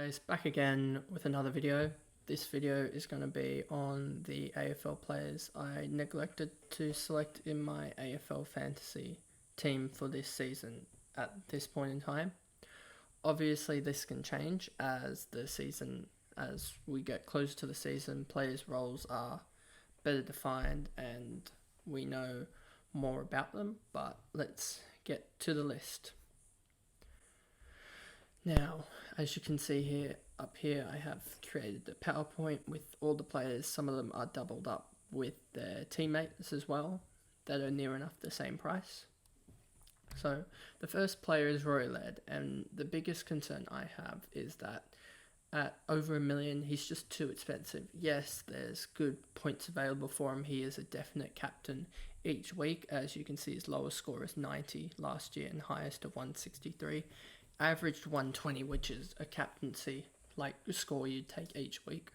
guys, back again with another video. This video is going to be on the AFL players I neglected to select in my AFL Fantasy team for this season at this point in time. Obviously this can change as we get closer to the season, players' roles are better defined and we know more about them, but let's get to the list. Now, as you can see here, up here, I have created a PowerPoint with all the players. Some of them are doubled up with their teammates as well that are near enough the same price. So the first player is Rory Laird, and the biggest concern I have is that at over $1 million, he's just too expensive. Yes, there's good points available for him. He is a definite captain each week. As you can see, his lowest score is 90 last year and highest of 163. Averaged 120, which is a captaincy score you'd take each week.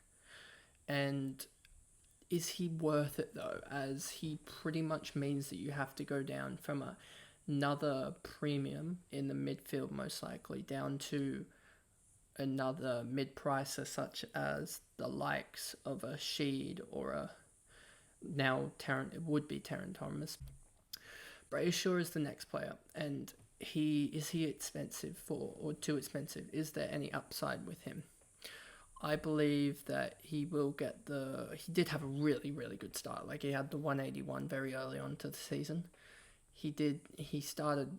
And is he worth it though? As he pretty much means that you have to go down from another premium in the midfield, most likely, down to another mid-pricer such as the likes of a Sheed or it would be Terran Thomas. Brayshaw is the next player, and is he expensive or too expensive? Is there any upside with him? I believe that he will get he did have a really, really good start. He had the 181 very early on to the season. He started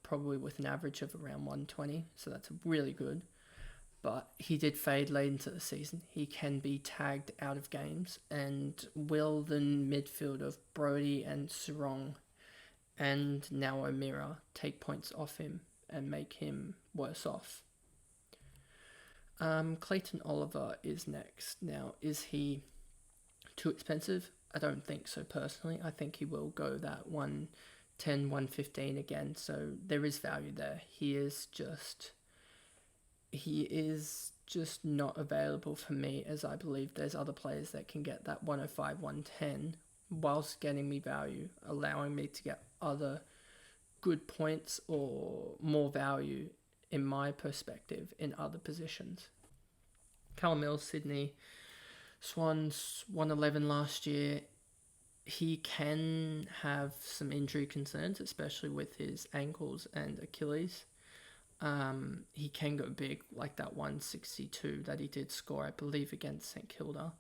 probably with an average of around 120, so that's really good. But he did fade late into the season. He can be tagged out of games, and will the midfield of Brody and Sarong and now O'Meara take points off him and make him worse off? Clayton Oliver is next. Now, is he too expensive? I don't think so personally. I think he will go that 110, 115 again, so there is value there. He is just not available for me, as I believe there's other players that can get that 105, 110 whilst getting me value, allowing me to get other good points or more value in my perspective in other positions. Callum Mills, Sydney Swans, 111 last year. He can have some injury concerns, especially with his ankles and Achilles. He can go big, like that 162 that he did score, I believe, against St Kilda.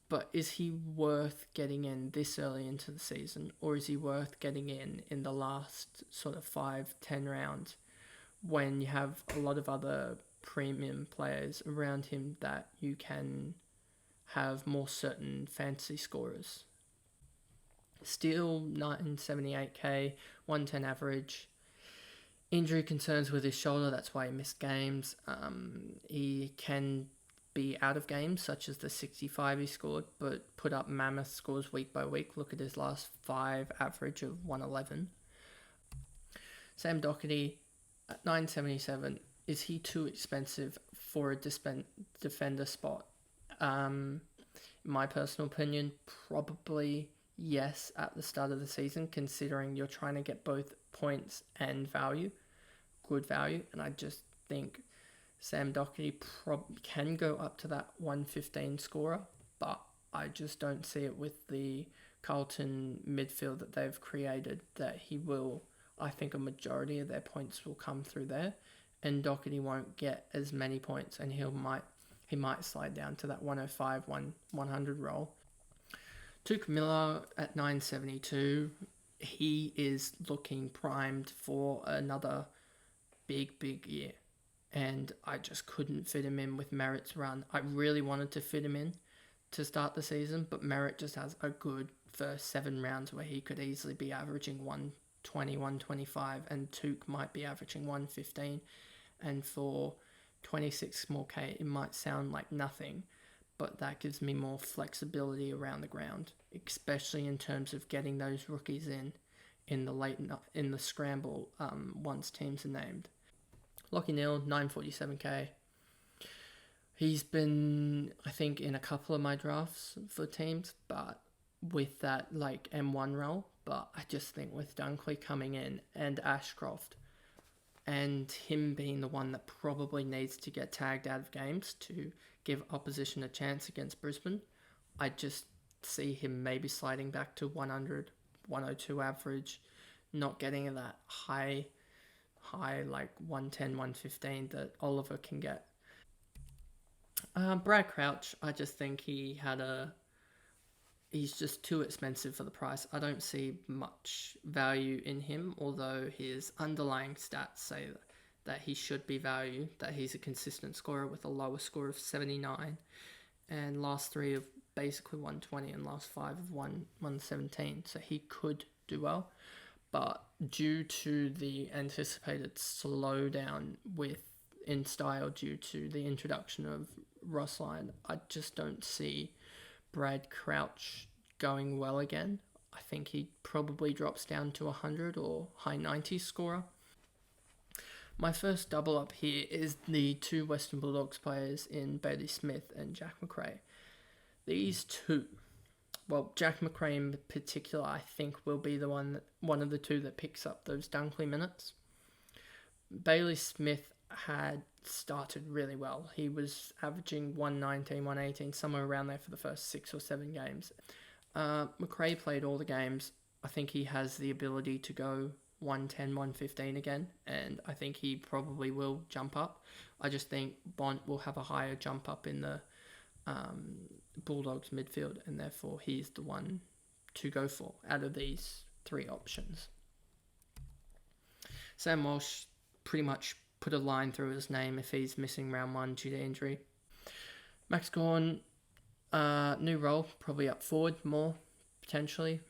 But is he worth getting in this early into the season, or is he worth getting in the last sort of 5-10 rounds when you have a lot of other premium players around him that you can have more certain fantasy scorers? Still 978k, 110 average. Injury concerns with his shoulder, that's why he missed games. He can be out of games, such as the 65 he scored, but put up mammoth scores week by week. Look at his last 5 average of 111. Sam Doherty at 977. Is he too expensive for a defender spot? In my personal opinion, probably yes at the start of the season, considering you're trying to get both points and good value, and I just think Sam Doherty can go up to that 115 scorer, but I just don't see it with the Carlton midfield that they've created that he will. I think a majority of their points will come through there, and Doherty won't get as many points, and he might slide down to that 105, 100 role. Tuke Miller at 972, he is looking primed for another big year, and I just couldn't fit him in with Merritt's run. I really wanted to fit him in to start the season, but Merritt just has a good first 7 rounds where he could easily be averaging 120, 125, and Tuke might be averaging 115, and for 26 small K, it might sound like nothing, but that gives me more flexibility around the ground, especially in terms of getting those rookies in the scramble once teams are named. Lachie Neale, 947k. He's been, I think, in a couple of my drafts for teams, but with that M1 role. But I just think with Dunkley coming in and Ashcroft and him being the one that probably needs to get tagged out of games to give opposition a chance against Brisbane, I just see him maybe sliding back to 100, 102 average, not getting that high like 110, 115 that Oliver can get. Brad Crouch, I just think he's just too expensive for the price. I don't see much value in him, although his underlying stats say that he should be value, that he's a consistent scorer with a lower score of 79, and last three of basically 120 and last five of 117, so he could do well. But due to the anticipated slowdown in style due to the introduction of Ross Lyon, I just don't see Brad Crouch going well again. I think he probably drops down to 100 or high 90s scorer. My first double up here is the two Western Bulldogs players in Bailey Smith and Jack Macrae. These two, well, Jack Macrae in particular, I think will be one of the two that picks up those Dunkley minutes. Bailey Smith had started really well. He was averaging 119, 118, somewhere around there for the first 6 or 7 games. Macrae played all the games. I think he has the ability to go 110, 115 again, and I think he probably will jump up. I just think Bont will have a higher jump up in the Bulldogs midfield, and therefore he's the one to go for out of these 3 options. Sam Walsh pretty much put a line through his name if he's missing round 1 due to injury. Max Gawn, new role, probably up forward more, potentially.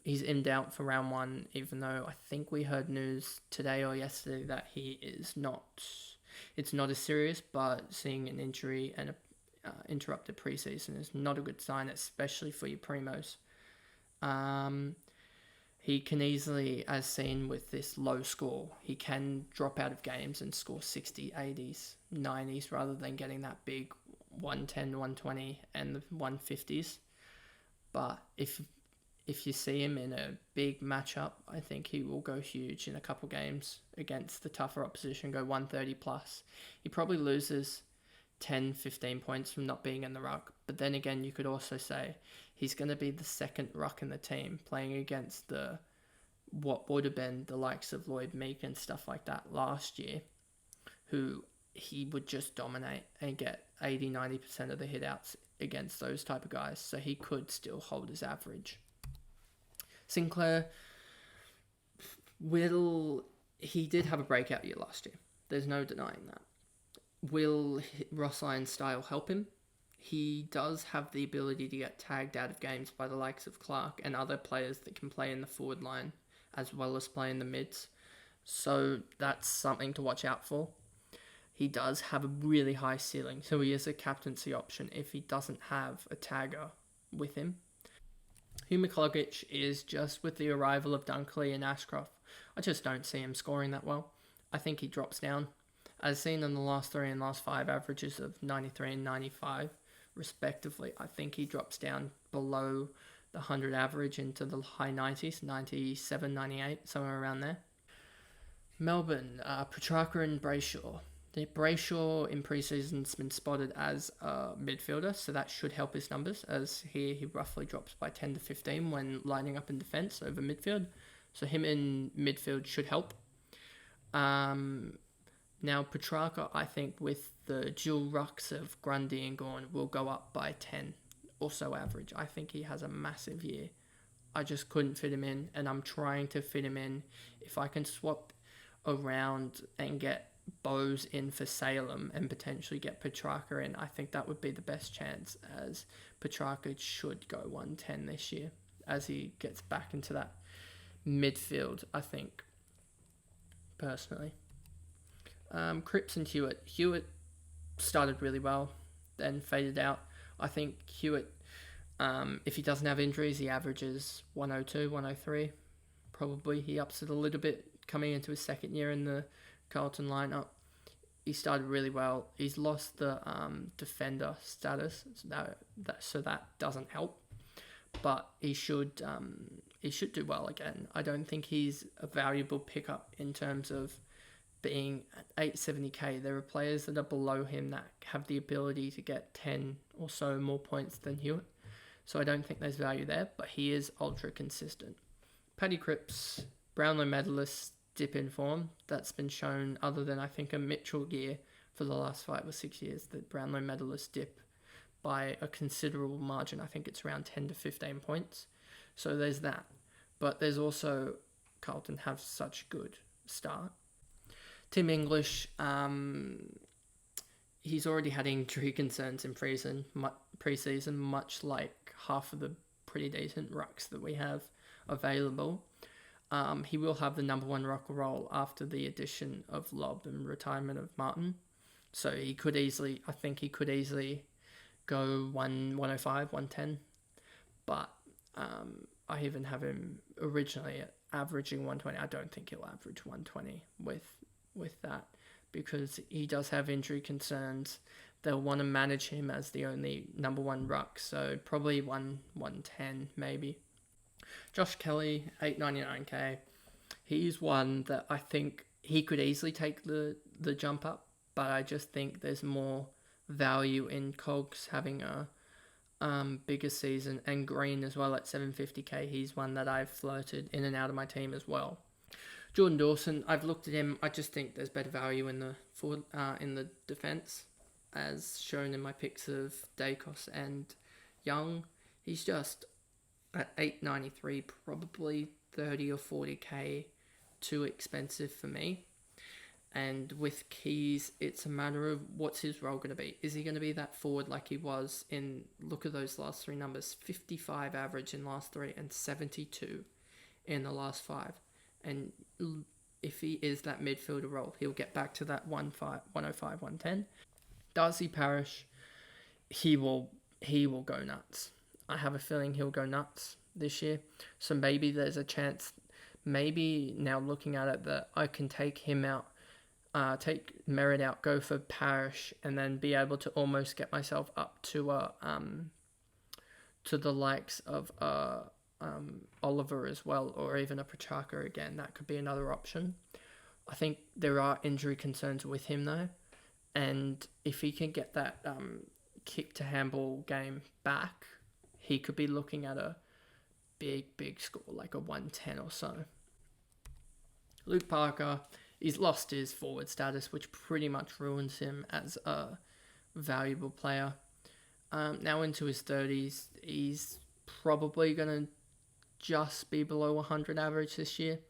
He's in doubt for round 1, even though I think we heard news today or yesterday that he is not. It's not as serious, but seeing an injury and interrupted preseason is not a good sign, especially for your primos. He can easily, as seen with this low score, he can drop out of games and score 60, 80s, 90s, rather than getting that big 110, 120 and the 150s. But if you see him in a big matchup, I think he will go huge in a couple games against the tougher opposition, go 130 plus. He probably loses 10, 15 points from not being in the ruck. But then again, you could also say he's going to be the second ruck in the team, playing against what would have been the likes of Lloyd Meek and stuff like that last year, who he would just dominate and get 80, 90% of the hit-outs against those type of guys. So he could still hold his average. Sinclair, he did have a breakout year last year. There's no denying that. Will Ross Lyon's style help him? He does have the ability to get tagged out of games by the likes of Clark and other players that can play in the forward line as well as play in the mids. So that's something to watch out for. He does have a really high ceiling, so he is a captaincy option if he doesn't have a tagger with him. Hugh McCluggage is just with the arrival of Dunkley and Ashcroft. I just don't see him scoring that well. I think he drops down. As seen in the last 3 and last 5 averages of 93 and 95, respectively, I think he drops down below the 100 average into the high 90s, 97, 98, somewhere around there. Melbourne, Petrarca and Brayshaw. Brayshaw in preseason has been spotted as a midfielder, so that should help his numbers, as here he roughly drops by 10 to 15 when lining up in defence over midfield. So him in midfield should help. Now, Petrarca, I think, with the dual rucks of Grundy and Gawn, will go up by 10, also average. I think he has a massive year. I just couldn't fit him in, and I'm trying to fit him in. If I can swap around and get Bowes in for Salem and potentially get Petrarca in, I think that would be the best chance, as Petrarca should go 110 this year as he gets back into that midfield, I think, personally. Cripps and Hewitt. Hewitt started really well, then faded out. I think Hewitt, if he doesn't have injuries, he averages 102, 103. Probably he ups it a little bit coming into his second year in the Carlton lineup. He started really well. He's lost the defender status, so that doesn't help. But he should do well again. I don't think he's a valuable pickup in terms of being at 870k, there are players that are below him that have the ability to get 10 or so more points than Hewitt. So I don't think there's value there, but he is ultra consistent. Paddy Cripps, Brownlow medalist, dip in form. That's been shown, other than I think a Mitchell year for the last 5 or 6 years, that Brownlow medalist dip by a considerable margin. I think it's around 10 to 15 points. So there's that. But there's also Carlton have such good start. Tim English, he's already had injury concerns in pre-season, much like half of the pretty decent rucks that we have available. He will have the number 1 ruck role after the addition of Lobb and retirement of Martin. So he could easily go 105, 110. But I even have him originally at averaging 120. I don't think he'll average 120 with that, because he does have injury concerns. They'll want to manage him as the only number 1 ruck, so probably 110 maybe. Josh Kelly, 899k. He's one that I think he could easily take the jump up, but I just think there's more value in Cogs having a bigger season, and Green as well at 750k. He's one that I've floated in and out of my team as well. Jordan Dawson, I've looked at him. I just think there's better value in the defense, as shown in my picks of Dacos and Young. He's just at 893, probably 30 or 40k too expensive for me. And with Keys, it's a matter of what's his role going to be. Is he going to be that forward like he was in, look at those last 3 numbers, 55 average in last 3 and 72 in the last 5. And if he is that midfielder role, he'll get back to that 105, 110. Darcy Parish, he will go nuts. I have a feeling he'll go nuts this year. So maybe there's a chance, maybe now looking at it, that I can take him out, take Merritt out, go for Parish, and then be able to almost get myself up to the likes of Oliver as well, or even a Petrarca again. That could be another option. I think there are injury concerns with him though, and if he can get that kick to handball game back, he could be looking at a big score, like a 110 or so. Luke Parker, he's lost his forward status, which pretty much ruins him as a valuable player. Now into his 30s, he's probably going to just be below 100 average this year.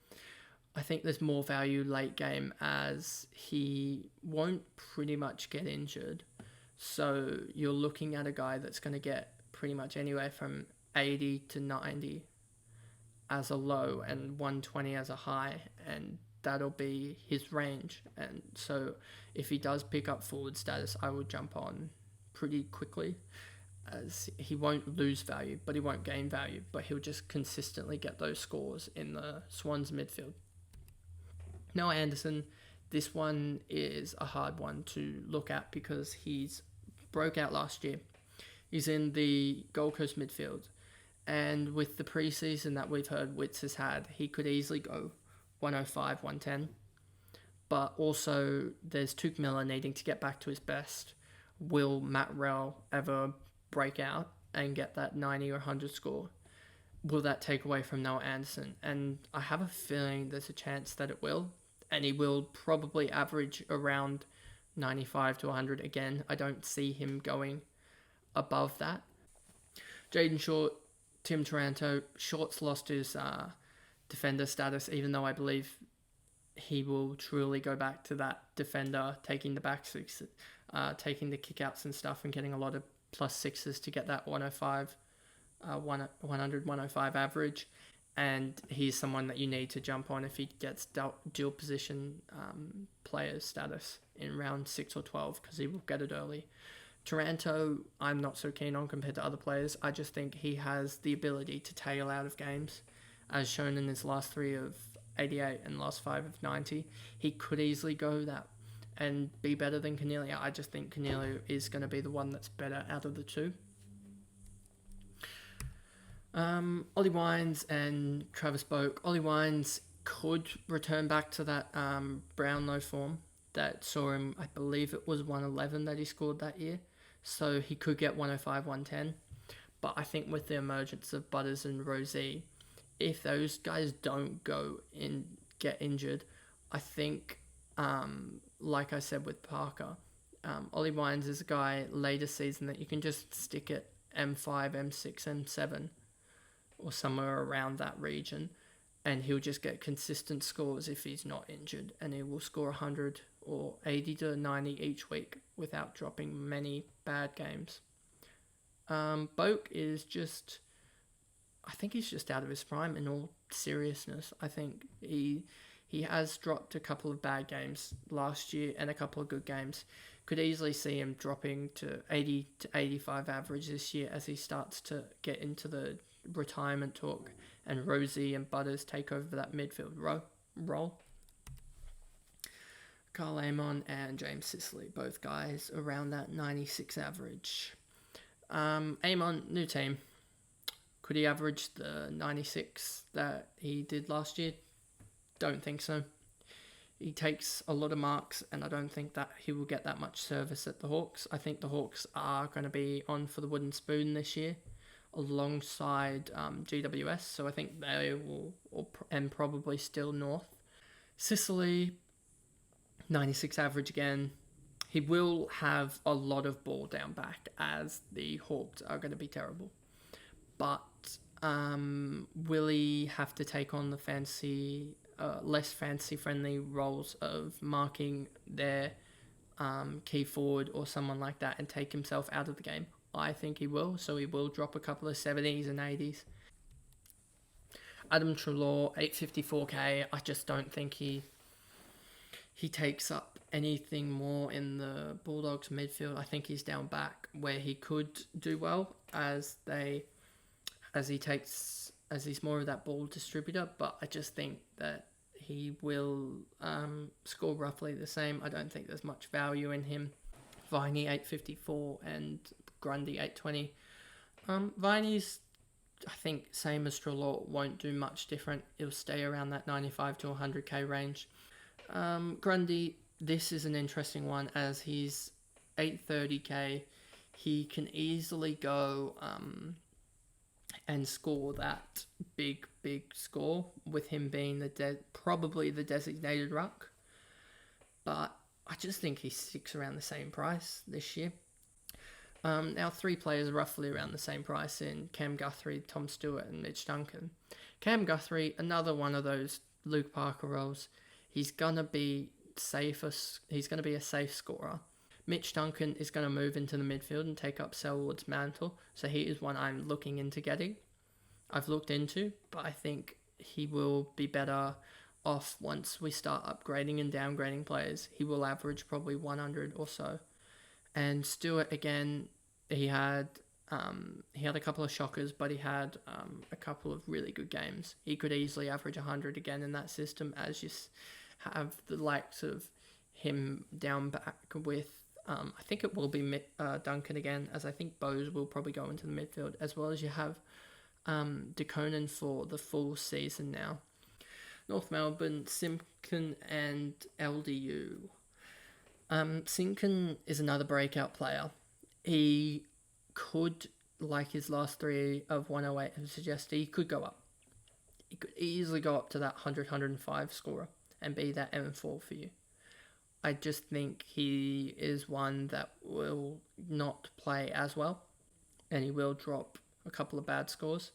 I think there's more value late game, as he won't pretty much get injured. So you're looking at a guy that's going to get pretty much anywhere from 80 to 90 as a low and 120 as a high, and that'll be his range. And so if he does pick up forward status, I will jump on pretty quickly, as he won't lose value, but he won't gain value, but he'll just consistently get those scores in the Swans midfield. Noah Anderson, this one is a hard one to look at because he's broke out last year. He's in the Gold Coast midfield, and with the preseason that we've heard Witts has had, he could easily go 105, 110. But also, there's Tuke Miller needing to get back to his best. Will Matt Rell ever break out and get that 90 or 100 score? Will that take away from Noah Anderson? And I have a feeling there's a chance that it will. And he will probably average around 95 to 100 again. I don't see him going above that. Jaden Short, Tim Taranto. Short's lost his defender status, even though I believe he will truly go back to that defender, taking the back six, taking the kickouts and stuff, and getting a lot of plus sixes to get that 105, 100, 105 average. And he's someone that you need to jump on if he gets dual position player status in round 6 or 12, because he will get it early. Taranto, I'm not so keen on compared to other players. I just think he has the ability to tail out of games, as shown in his last 3 of 88 and last 5 of 90. He could easily go that and be better than Cornelia. I just think Cornelia is going to be the one that's better out of the two. Ollie Wines and Travis Boak. Ollie Wines, could return back to that Brownlow form that saw him, I believe it was 111 that he scored that year. So he could get 105, 110. But I think with the emergence of Butters and Rosie, if those guys don't get injured, I think, like I said with Parker, Ollie Wines is a guy later season that you can just stick at M5, M6, M7, or somewhere around that region, and he'll just get consistent scores if he's not injured, and he will score 100 or 80 to 90 each week without dropping many bad games. Boak is just, I think he's just out of his prime in all seriousness. I think he has dropped a couple of bad games last year and a couple of good games. Could easily see him dropping to 80 to 85 average this year as he starts to get into the retirement talk and Rosie and Butters take over that midfield role. Carl Amon and James Sicily, both guys around that 96 average. Amon, new team. Could he average the 96 that he did last year? Don't think so. He takes a lot of marks, and I don't think that he will get that much service at the Hawks. I think the Hawks are going to be on for the wooden spoon this year, alongside GWS, so I think they will, and probably still North. Sicily, 96 average again. He will have a lot of ball down back, as the Hawks are going to be terrible. But will he have to take on the less fantasy-friendly roles of marking their key forward or someone like that and take himself out of the game? I think he will, so he will drop a couple of 70s and 80s. Adam Treloar, 854k. I just don't think he takes up anything more in the Bulldogs midfield. I think he's down back where he could do well as he's more of that ball distributor, but I just think that he will score roughly the same. I don't think there's much value in him. Viney 854 and Grundy 820. Viney's, I think, same as Treloar, won't do much different. He'll stay around that 95 to 100k range. Grundy, this is an interesting one as he's 830k. He can easily go and score that big score with him being probably the designated ruck. But I just think he sticks around the same price this year. Now, three players roughly around the same price in Cam Guthrie, Tom Stewart, and Mitch Duncan. Cam Guthrie, another one of those Luke Parker roles. He's gonna be He's gonna be a safe scorer. Mitch Duncan is going to move into the midfield and take up Selwood's mantle, so he is one I'm looking into getting. I've looked into, but I think he will be better off once we start upgrading and downgrading players. He will average probably 100 or so. And Stewart, again, he had a couple of shockers, but he had a couple of really good games. He could easily average 100 again in that system, as you have the likes of him down back with, I think it will be Duncan again, as I think Bose will probably go into the midfield, as well as you have DeConan for the full season now. North Melbourne, Simpkin and LDU. Simpkin is another breakout player. He could, like his last three of 108 have suggested, he could go up. He could easily go up to that 100, 105 scorer and be that M4 for you. I just think he is one that will not play as well, and he will drop a couple of bad scores.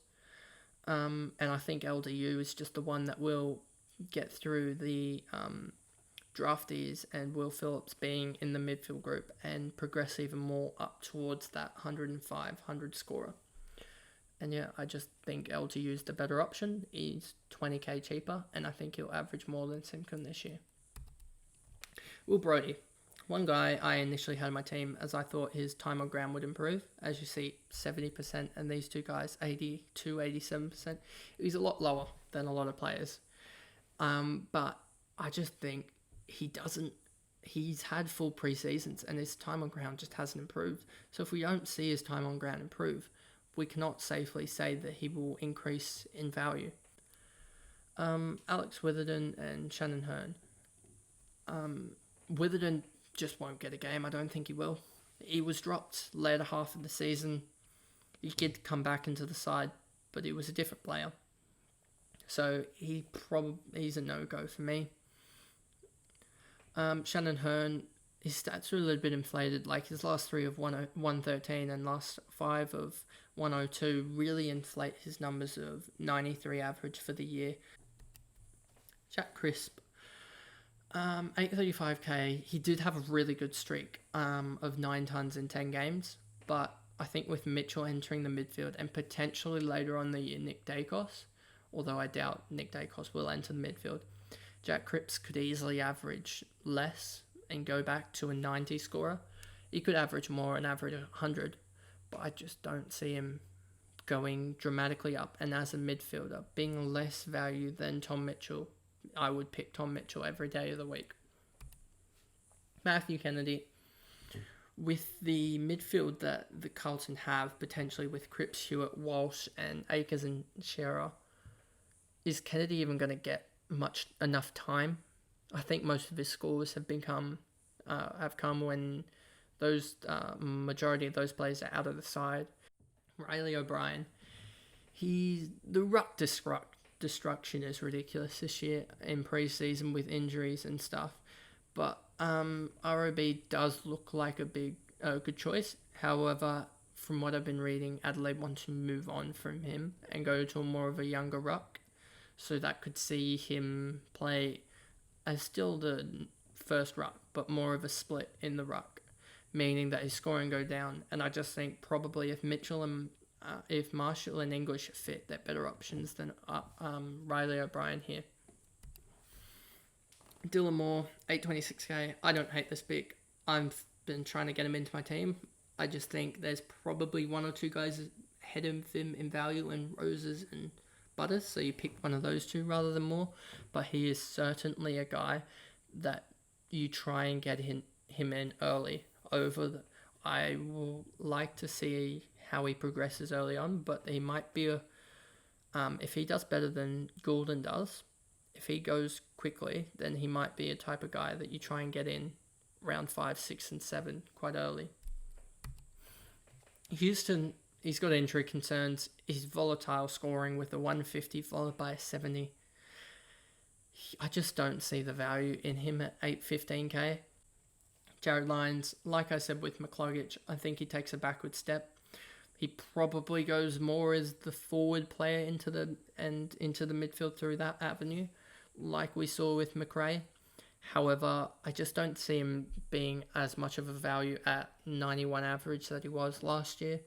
And I think LDU is just the one that will get through the draftees and Will Phillips being in the midfield group and progress even more up towards that 105, 100 scorer. And yeah, I just think LDU is the better option. He's 20k cheaper, and I think he'll average more than Simpkin this year. Will Brodie, one guy I initially had on my team as I thought his time on ground would improve. As you see, 70%, and these two guys, 82, 87%. He's a lot lower than a lot of players. But I just think he's had full pre-seasons and his time on ground just hasn't improved. So if we don't see his time on ground improve, we cannot safely say that he will increase in value. Alex Witherden and Shannon Hearn. Witherden just won't get a game. I don't think he will. He was dropped later half of the season. He did come back into the side, but he was a different player. So he's a no-go for me. Shannon Hearn, his stats are a little bit inflated. Like his last 3 of 113 and last 5 of 102 really inflate his numbers of 93 average for the year. Jack Crisp, 835k. He did have a really good streak of 9 tons in 10 games, but I think with Mitchell entering the midfield and potentially later on the year Nick Dacos, although I doubt Nick Dacos will enter the midfield, Jack Cripps could easily average less and go back to a 90 scorer. He could average more and average 100, but I just don't see him going dramatically up. And as a midfielder, being less value than Tom Mitchell, I would pick Tom Mitchell every day of the week. Matthew Kennedy, with the midfield that the Carlton have, potentially with Cripps, Hewitt, Walsh, and Akers and Shearer, is Kennedy even going to get enough time? I think most of his scores have come when those majority of those players are out of the side. Riley O'Brien, the ruck destruction is ridiculous this year in pre-season with injuries and stuff, but ROB does look like a good choice. However, from what I've been reading, Adelaide want to move on from him and go to more of a younger ruck, so that could see him play as still the first ruck, but more of a split in the ruck, meaning that his scoring go down. And I just think probably if Marshall and English fit, they're better options than Riley O'Brien here. Dylan Moore, 826k. I don't hate this pick. I've been trying to get him into my team. I just think there's probably 1 or 2 guys ahead of him in value in Roses and Butters, so you pick one of those 2 rather than Moore. But he is certainly a guy that you try and get him in early. I will like to see how he progresses early on, but he might be if he does better than Goulden does, if he goes quickly, then he might be a type of guy that you try and get in round 5, 6, and 7 quite early. Houston, he's got injury concerns. He's volatile scoring with a 150 followed by a 70. I just don't see the value in him at 815k. Jared Lyons, like I said with McCluggage, I think he takes a backward step. He probably goes more as the forward player into the midfield through that avenue, like we saw with McRae. However, I just don't see him being as much of a value at 91 average that he was last year.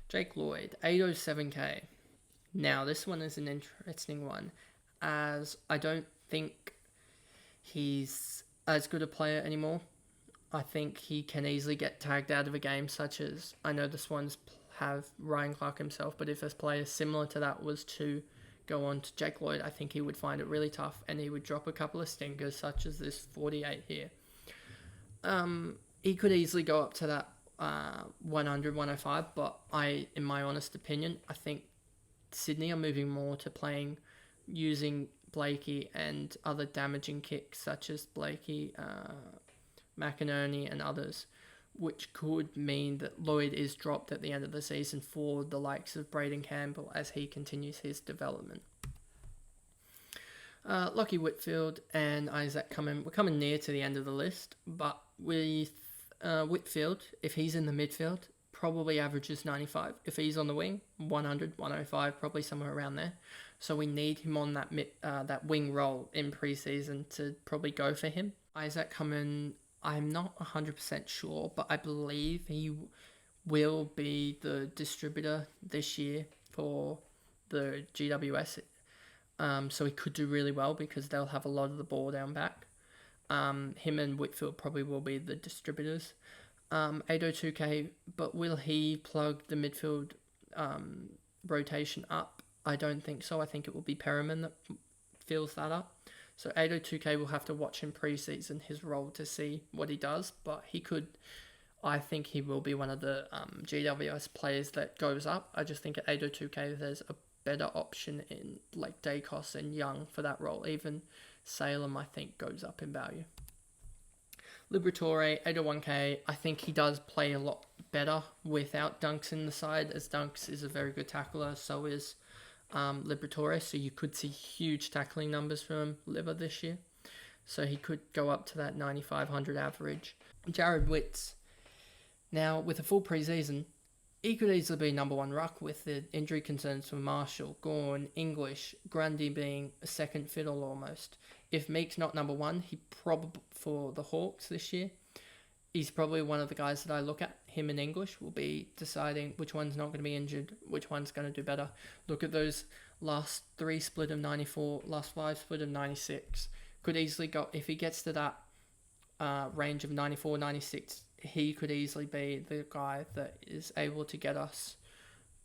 Jake Lloyd, 807k. Now, this one is an interesting one, as I don't think he's as good a player anymore. I think he can easily get tagged out of a game, such as, I know this one's have Ryan Clark himself, but if a player similar to that was to go on to Jake Lloyd, I think he would find it really tough and he would drop a couple of stinkers, such as this 48 here. He could easily go up to that 100, 105, but in my honest opinion, I think Sydney are moving more to using Blakey and other damaging kicks, such as Blakey, McInerney and others, which could mean that Lloyd is dropped at the end of the season for the likes of Braden Campbell as he continues his development. Lockie Whitfield and Isaac we're coming near to the end of the list, but with Whitfield, if he's in the midfield, probably averages 95. If he's on the wing, 100, 105, probably somewhere around there. So we need him on that wing role in pre-season to probably go for him. Isaac Cummins, I'm not 100% sure, but I believe he will be the distributor this year for the GWS. So he could do really well because they'll have a lot of the ball down back. Him and Whitfield probably will be the distributors. 802k, but will he plug the midfield rotation up? I don't think so. I think it will be Perriman that fills that up. So 802k will have to watch in pre-season his role to see what he does, but I think he will be one of the GWS players that goes up. I just think at 802k there's a better option in like Dacos and Young for that role. Even Salem, I think, goes up in value. Liberatore, 801k. I think he does play a lot better without Dunks in the side, as Dunks is a very good tackler, so is Liberatore. So you could see huge tackling numbers from Liber this year. So he could go up to that 9,500 average. Jared Witts. Now, with a full preseason, he could easily be number one ruck with the injury concerns for Marshall, Gorn, English, Grundy being a second fiddle almost. If Meek's not number one, he probably, for the Hawks this year, he's probably one of the guys that I look at. Him and English will be deciding which one's not going to be injured, which one's going to do better. Look at those last 3 split of 94, last 5 split of 96. Could easily go, if he gets to that range of 94, 96, he could easily be the guy that is able to get us,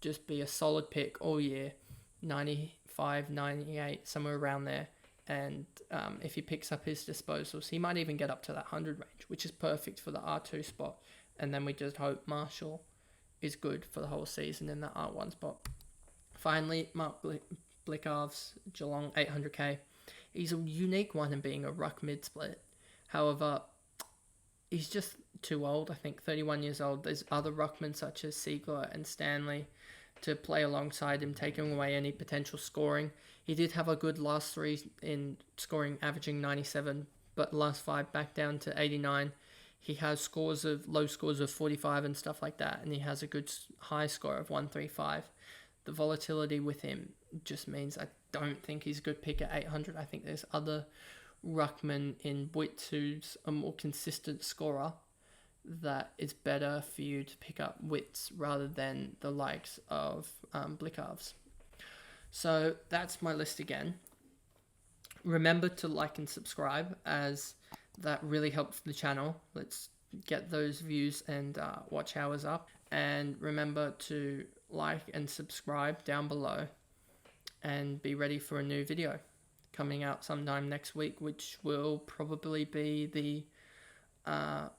just be a solid pick all year, 95, 98, somewhere around there. And if he picks up his disposals, he might even get up to that 100 range, which is perfect for the R2 spot. And then we just hope Marshall is good for the whole season in that R1 spot. Finally, Mark Blicavs, Geelong, 800k. He's a unique one in being a ruck mid-split. However, he's just too old, I think, 31 years old. There's other ruckmen such as Siegler and Stanley to play alongside him, taking away any potential scoring. He did have a good last 3 in scoring, averaging 97, but last 5 back down to 89. He has low scores of 45 and stuff like that, and he has a good high score of 135. The volatility with him just means I don't think he's a good pick at 800. I think there's other ruckmen in Witts who's a more consistent scorer that is better for you to pick up Witts rather than the likes of Blicavs. So that's my list again. Remember to like and subscribe, as that really helps the channel. Let's get those views and watch hours up. And remember to like and subscribe down below, and be ready for a new video coming out sometime next week, which will probably be the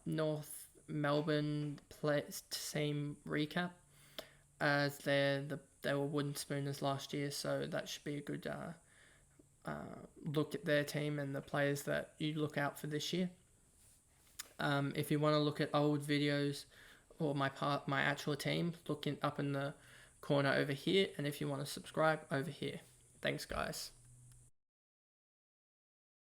North Melbourne team recap, as they were wooden spooners last year, so that should be a good look at their team and the players that you look out for this year. If you want to look at old videos or my actual team, look up in the corner over here, and if you want to subscribe, over here. Thanks, guys.